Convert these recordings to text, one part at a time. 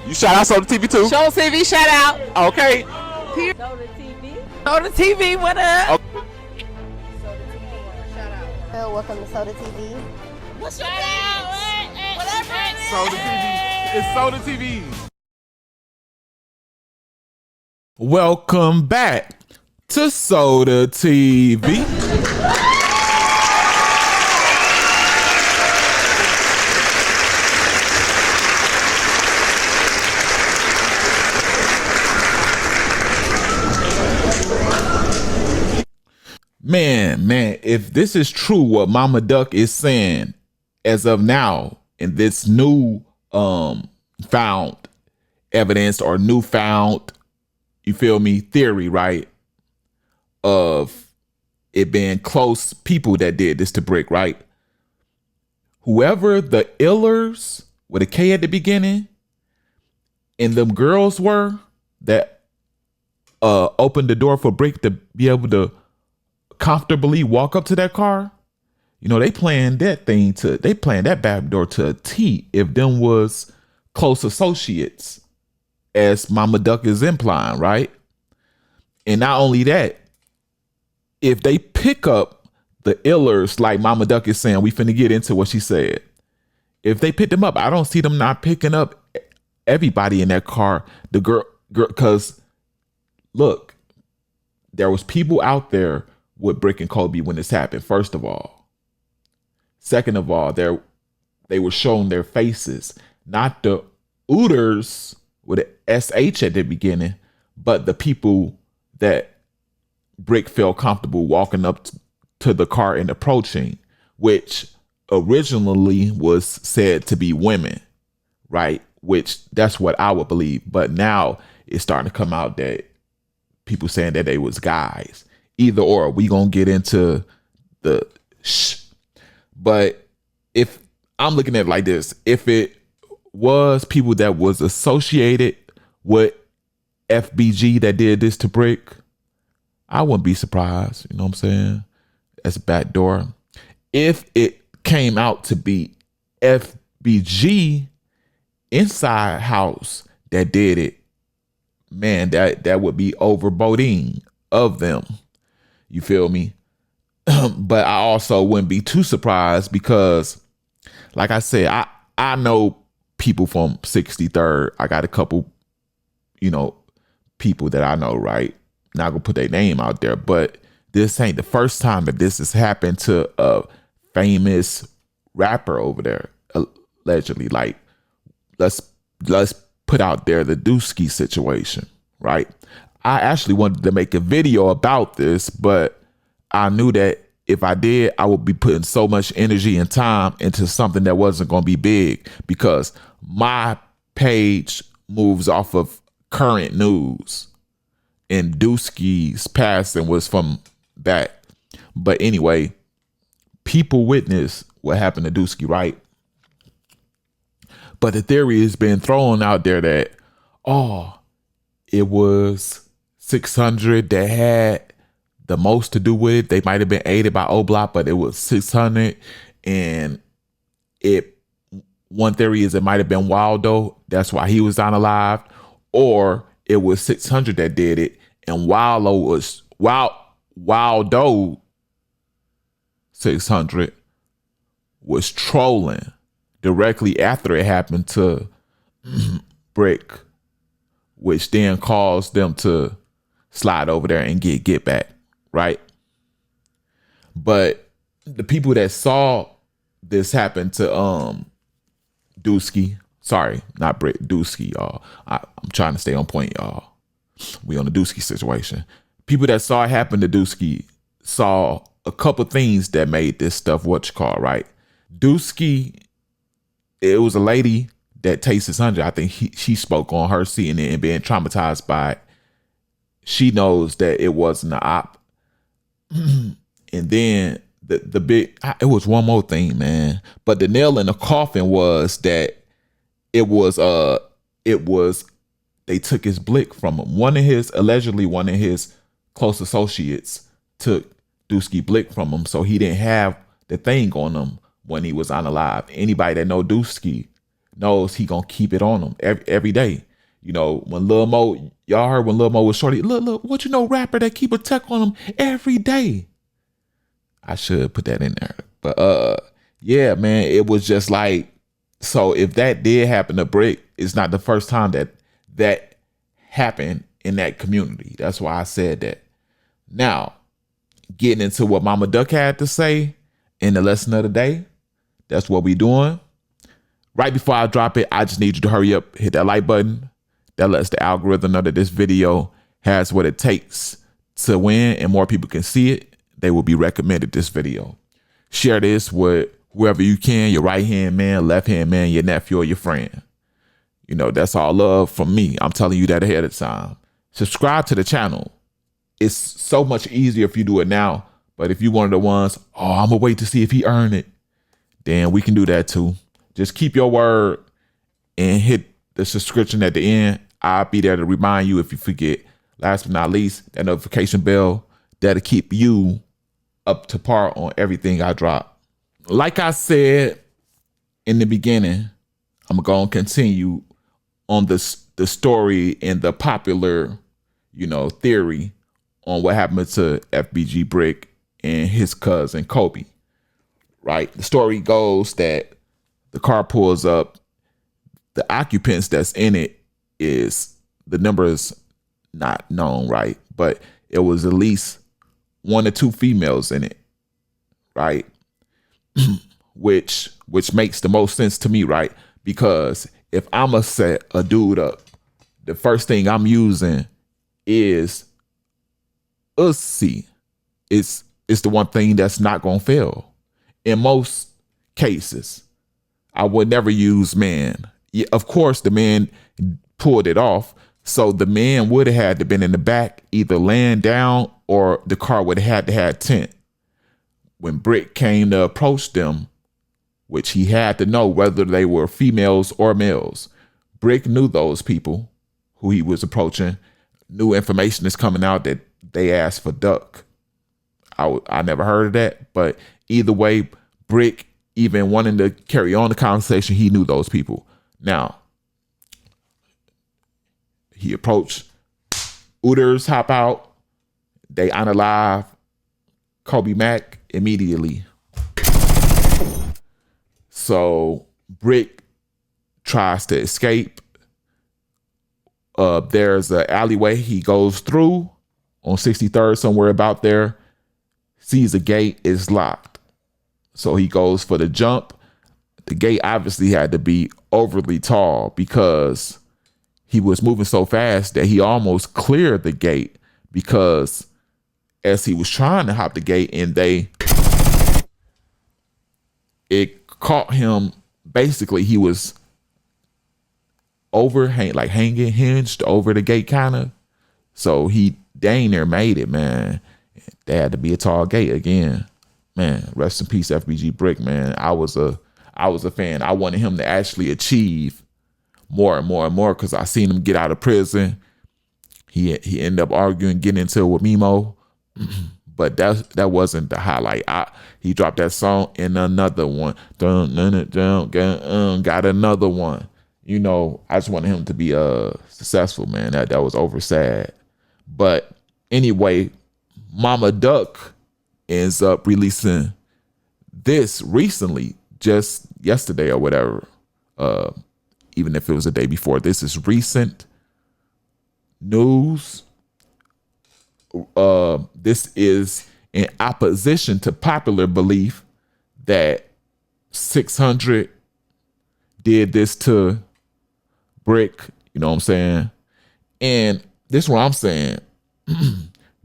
You shout out Soda TV too? Show TV shout out. Okay. Soda TV. Soda TV, what up? Okay. Soda TV. Shout out. Welcome to Soda TV. What's your name? Whatever it is. Soda TV. It's Soda TV. Welcome back to Soda TV. Man, if this is true what Momma Duck is saying as of now in this new found evidence or newfound, you feel me, theory, right, of it being close people that did this to Brick, right? Whoever the illers with a K at the beginning and them girls were that opened the door for Brick to be able to comfortably walk up to that car, you know, they planned that back door to a T if them was close associates, as Momma Duck is implying, right? And not only that, if they pick up the illers, like Momma Duck is saying, we finna get into what she said. If they pick them up, I don't see them not picking up everybody in that car. The girl, because look, there was people out there with Brick and Kobe when this happened, first of all. Second of all, they were showing their faces, not the ooters with an SH at the beginning, but the people that Brick felt comfortable walking up to the car and approaching, which originally was said to be women, right? Which that's what I would believe. But now it's starting to come out that people saying that they was guys. Either or, we gonna get into the but if I'm looking at it like this, if it was people that was associated with FBG that did this to Brick, I wouldn't be surprised. You know what I'm saying? As a backdoor. If it came out to be FBG inside house that did it, man, that would be overboating of them. You feel me? But I also wouldn't be too surprised because, like I said, I know people from 63rd. I got a couple, you know, people that I know, right? Not gonna put their name out there, but this ain't the first time that this has happened to a famous rapper over there, allegedly. Like, let's put out there the Dusky situation, right? I actually wanted to make a video about this, but I knew that if I did, I would be putting so much energy and time into something that wasn't going to be big, because my page moves off of current news and Dusky's passing was from that. But anyway, people witness what happened to Dusky, right? But the theory has been thrown out there that, oh, it was 600 that had the most to do with it. They might have been aided by O Block, but it was 600. And one theory is it might have been Waldo. That's why he was unalive. Or it was 600 that did it, and Waldo 600 was trolling directly after it happened to Brick, which then caused them to slide over there and get back, right? But the people that saw this happen to Dusky, sorry, not Brick, Dusky, y'all. I'm trying to stay on point, y'all. We on the Dusky situation. People that saw it happen to Dusky saw a couple things that made this stuff what you call, right? Dusky, it was a lady that Taste 600. I think she spoke on her seeing it and being traumatized by it. She knows that it wasn't an op. And then the big, it was one more thing, man. But the nail in the coffin was that it was they took his blick from him. Allegedly one of his close associates took Dusky blick from him, so he didn't have the thing on him when he was unalive. Anybody that know Dusky knows he gonna keep it on him every day. You know, when Lil Mo, y'all heard when Lil Mo was shorty, look, what you know, rapper that keep a tech on him every day. I should put that in there. But yeah, man, it was just like, so if that did happen to Brick, it's not the first time that happened in that community. That's why I said that. Now, getting into what Momma Duck had to say in the lesson of the day, that's what we doing. Right before I drop it, I just need you to hurry up, hit that like button. That lets the algorithm know that this video has what it takes to win and more people can see it. They will be recommended this video. Share this with whoever you can, your right hand man, left hand man, your nephew or your friend. You know, that's all love from me. I'm telling you that ahead of time. Subscribe to the channel. It's so much easier if you do it now. But if you one of the ones, I'm gonna wait to see if he earned it, then we can do that too. Just keep your word and hit the subscription at the end. I'll be there to remind you if you forget. Last but not least, that notification bell that'll keep you up to par on everything I drop. Like I said in the beginning, I'm going to continue on the story and the popular, theory on what happened to FBG Brick and his cousin Kobe. Right? The story goes that the car pulls up. The occupants that's in it the number is not known, right? But it was at least 1 or 2 females in it, right? which makes the most sense to me, right? Because if I'ma set a dude up, the first thing I'm using is Uzi. It's the one thing that's not gonna fail. In most cases, I would never use man. Yeah, of course, the man pulled it off. So the man would have had to been in the back, either laying down or the car would have had to have tent. When Brick came to approach them, which he had to know whether they were females or males, Brick knew those people who he was approaching. New information is coming out that they asked for Duck. I never heard of that, but either way, Brick, even wanting to carry on the conversation, he knew those people. Now, he approached, Ooters hop out, they unalive Kobe Mack immediately. So Brick tries to escape. There's an alleyway he goes through on 63rd, somewhere about there, sees a gate is locked. So he goes for the jump. The gate obviously had to be overly tall because he was moving so fast that he almost cleared the gate, because as he was trying to hop the gate and it caught him. Basically, he was hanging hinged over the gate kind of. So he dang near made it, man. They had to be a tall gate again. Man, rest in peace, FBG Brick, man. I was a fan. I wanted him to actually achieve more and more and more, because I seen him get out of prison. He ended up arguing, getting into it with Mimo, but that wasn't the highlight. He dropped that song and another one. Got another one. I just wanted him to be successful, man. That was over sad. But anyway, Momma Duck ends up releasing this recently, just yesterday or whatever. Even if it was the day before. This is recent news. This is in opposition to popular belief that 600 did this to Brick. You know what I'm saying? And this is what I'm saying.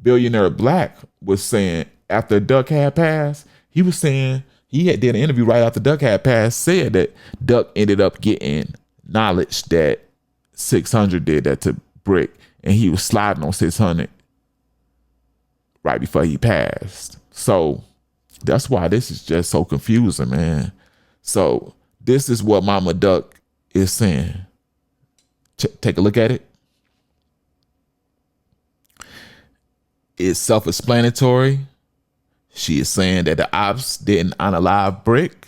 Billionaire Black was saying after Duck had passed, he was saying, did an interview right after Duck had passed, said that Duck ended up getting knowledge that 600 did that to Brick, and he was sliding on 600 right before he passed. So that's why this is just so confusing, man. So this is what Momma Duck is saying. Take a look at it. It's self-explanatory. She is saying that the ops didn't unalive Brick,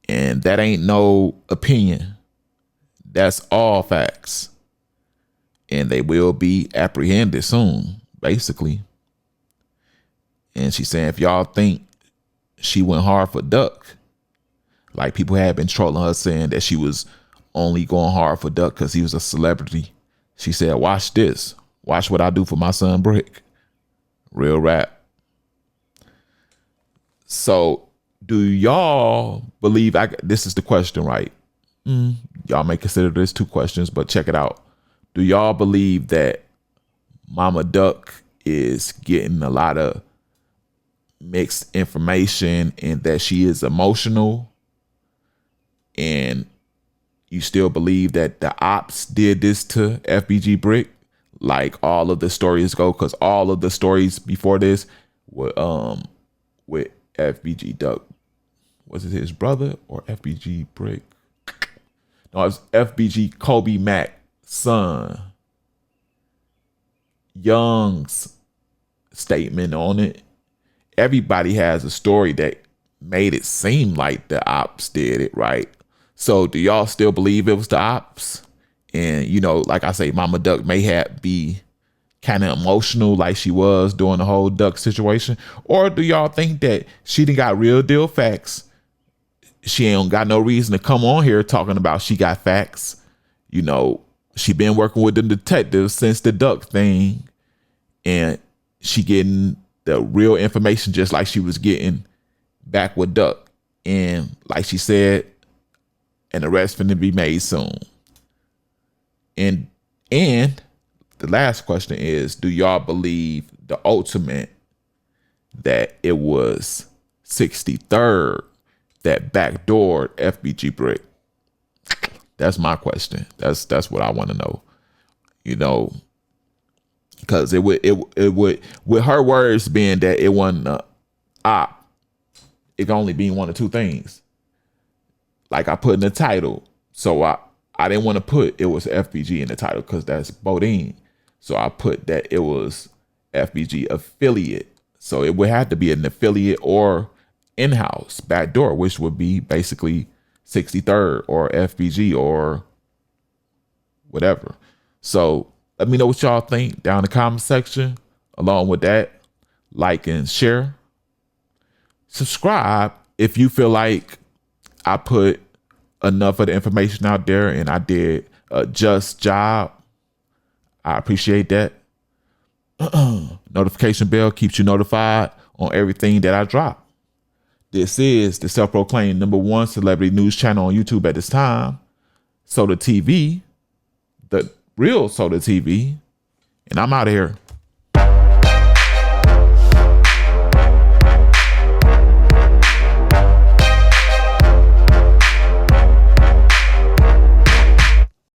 And that ain't no opinion. That's all facts. And they will be apprehended soon, basically. And she's saying, if y'all think she went hard for Duck, like people had been trolling her saying that she was only going hard for Duck because he was a celebrity. She said, watch this. Watch what I do for my son Brick. Real rap. So do y'all believe, this is the question, right? Y'all may consider this 2 questions, but check it out. Do y'all believe that Momma Duck is getting a lot of mixed information and that she is emotional? And you still believe that the ops did this to FBG Brick, like all of the stories go? Because all of the stories before this were with FBG Duck. Was it his brother or FBG Brick? No, it was FBG Kobe Mack's son. Young's statement on it. Everybody has a story that made it seem like the ops did it, right? So do y'all still believe it was the ops? And, you know, like I say, Momma Duck may be kind of emotional like she was during the whole Duck situation? Or do y'all think that she done got real deal facts? She ain't got no reason to come on here talking about she got facts. You know, she been working with the detectives since the Duck thing. And she getting the real information just like she was getting back with Duck. And like she said, an arrest finna be made soon. And the last question is, do y'all believe the ultimate that it was 63rd that backdoored FBG Brick? That's my question. That's what I want to know. You know, because it would with her words being that it wasn't a op, it can only be one of 2 things. Like I put in the title, so I didn't want to put it was FBG in the title because that's Bodine. So I put that it was FBG affiliate. So it would have to be an affiliate or in-house backdoor, which would be basically 63rd or FBG or whatever. So let me know what y'all think down in the comment section. Along with that, like and share. Subscribe if you feel like I put enough of the information out there and I did a just job. I appreciate that. Notification bell keeps you notified on everything that I drop. This is the self-proclaimed #1 celebrity news channel on YouTube at this time, Soda TV, the real Soda TV, and I'm out of here.